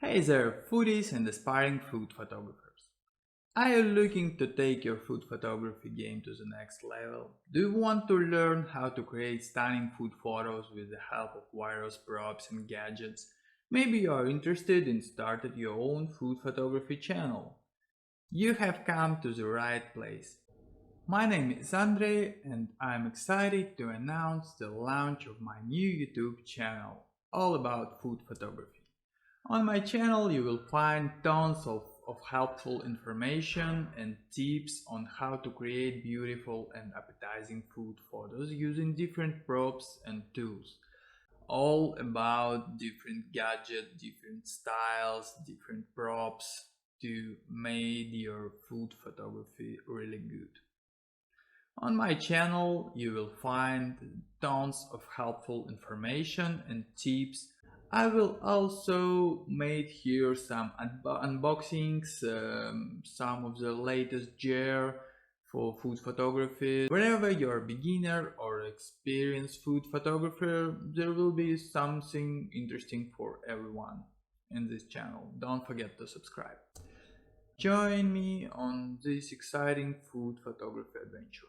Hey there, foodies and aspiring food photographers. Are you looking to take your food photography game to the next level? Do you want to learn how to create stunning food photos with the help of various props and gadgets? Maybe you are interested in starting your own food photography channel. You have come to the right place. My name is Andre and I'm excited to announce the launch of my new YouTube channel all about food photography. On my channel, you will find tons of helpful information and tips on how to create beautiful and appetizing food photos using different props and tools. All about different gadgets, different styles, different props to make your food photography really good. On my channel, you will find tons of helpful information and tips. I will also make here some unboxings, some of the latest gear for food photography. Whenever you're a beginner or experienced food photographer, there will be something interesting for everyone in this channel. Don't forget to subscribe. Join me on this exciting food photography adventure.